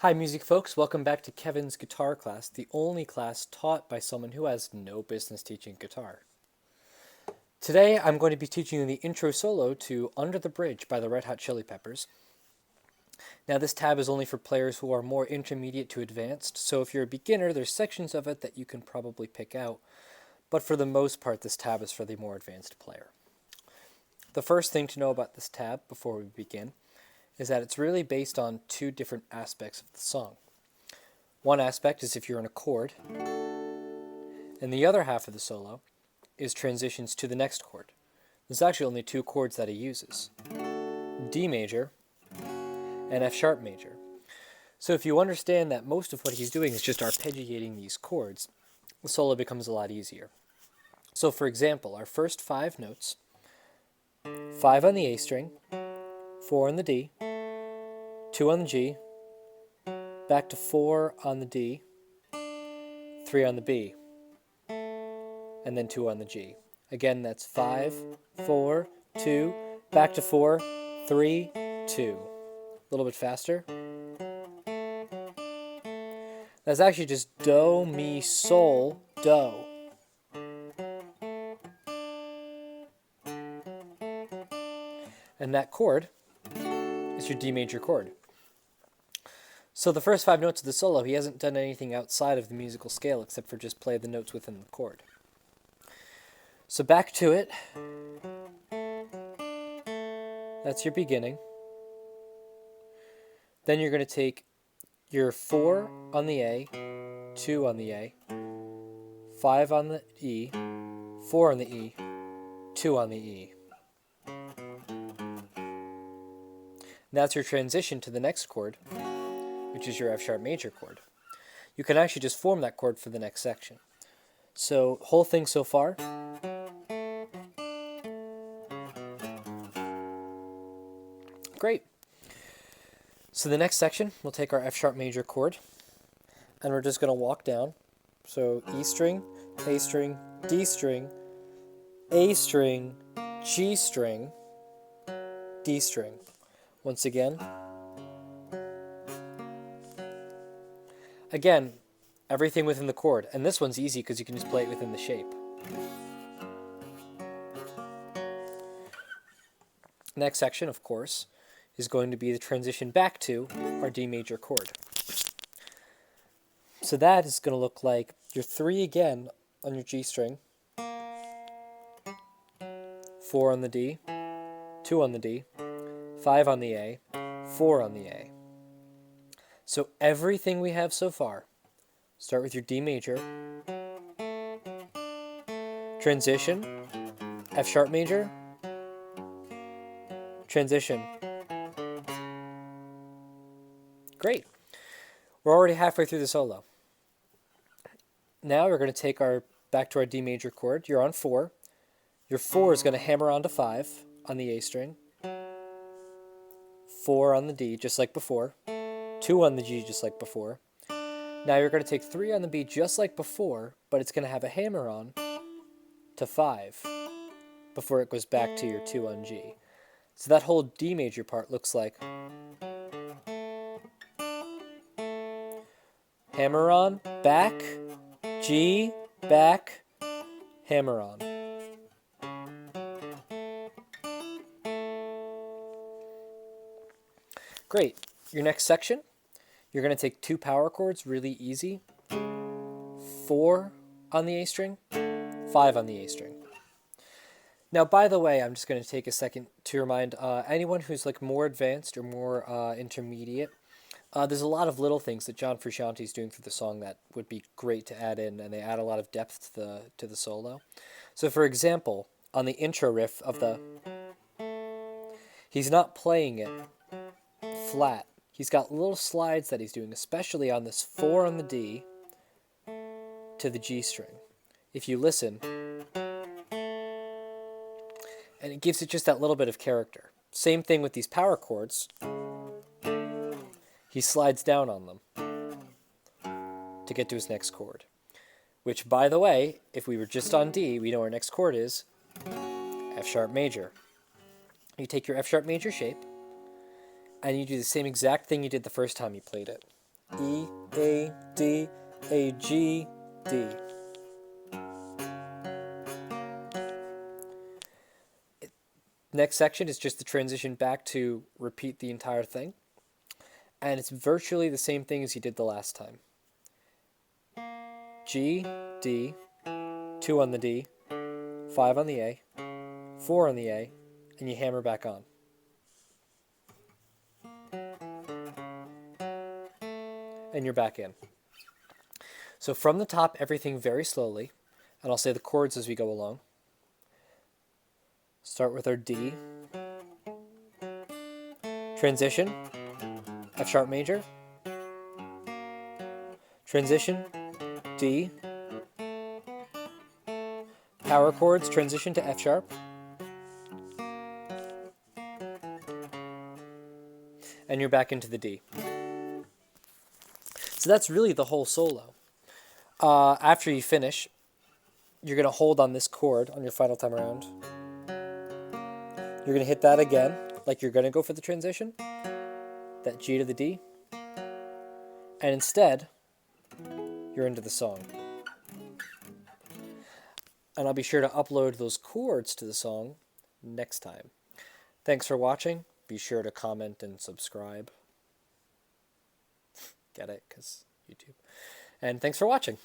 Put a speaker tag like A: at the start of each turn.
A: Hi music folks, welcome back to Kevin's guitar class, the only class taught by someone who has no business teaching guitar. Today I'm going to be teaching you the intro solo to Under the Bridge by the Red Hot Chili Peppers. Now this tab is only for players who are more intermediate to advanced, so if you're a beginner there's sections of it that you can probably pick out, but for the most part this tab is for the more advanced player. The first thing to know about this tab before we begin is that it's really based on two different aspects of the song. One aspect is if you're in a chord, and the other half of the solo is transitions to the next chord. There's actually only two chords that he uses, D major and F sharp major. So if you understand that most of what he's doing is just arpeggiating these chords, the solo becomes a lot easier. So for example, our first 5 notes, 5 on the A string, 4 on the D, 2 on the G, back to 4 on the D, 3 on the B, and then 2 on the G. Again, that's 5, 4, 2, back to 4, 3, 2. A little bit faster. That's actually just Do, Mi, Sol, Do. And that chord is your D major chord. So the first 5 notes of the solo, he hasn't done anything outside of the musical scale except for just play the notes within the chord. So back to it. That's your beginning. Then you're going to take your 4 on the A, 2 on the A, 5 on the E, 4 on the E, 2 on the E. That's your transition to the next chord, which is your F sharp major chord. You can actually just form that chord for the next section. So, whole thing so far. Great. So the next section, we'll take our F sharp major chord, and we're just going to walk down. So E string, A string, D string, A string, G string, D string. Once again. Again, everything within the chord. And this one's easy because you can just play it within the shape. Next section, of course, is going to be the transition back to our D major chord. So that is going to look like your 3 again on your G string, 4 on the D, 2 on the D, 5 on the A, 4 on the A. So everything we have so far, start with your D major, transition, F sharp major, transition. Great. We're already halfway through the solo. Now we're going to take our back to our D major chord. You're on 4. Your 4 is going to hammer onto 5 on the A string, 4 on the D, just like before, 2 on the G, just like before. Now you're going to take 3 on the B, just like before, but it's going to have a hammer on to 5 before it goes back to your 2 on G. So that whole D major part looks like hammer on, back, G, back, hammer on. Great. Your next section, you're going to take 2 power chords, really easy. 4 on the A string, 5 on the A string. Now, by the way, I'm just going to take a second to remind anyone who's like more advanced or more intermediate, there's a lot of little things that John Frusciante is doing for the song that would be great to add in, and they add a lot of depth to the solo. So, for example, on the intro riff of the, he's not playing it flat. He's got little slides that he's doing, especially on this 4 on the D to the G string. If you listen, and it gives it just that little bit of character. Same thing with these power chords. He slides down on them to get to his next chord. Which, by the way, if we were just on D, we know our next chord is F sharp major. You take your F sharp major shape, and you do the same exact thing you did the first time you played it. E, A, D, A, G, D. Next section is just the transition back to repeat the entire thing. And it's virtually the same thing as you did the last time. G, D, 2 on the D, 5 on the A, 4 on the A, and you hammer back on. And you're back in. So from the top, everything very slowly, and I'll say the chords as we go along. Start with our D. Transition, F sharp major. Transition, D. Power chords, transition to F sharp. And you're back into the D. So that's really the whole solo. After you finish, you're going to hold on this chord on your final time around. You're going to hit that again, like you're going to go for the transition, that G to the D, and instead, you're into the song. And I'll be sure to upload those chords to the song next time. Thanks for watching. Be sure to comment and subscribe. Get it? Because YouTube. And thanks for watching.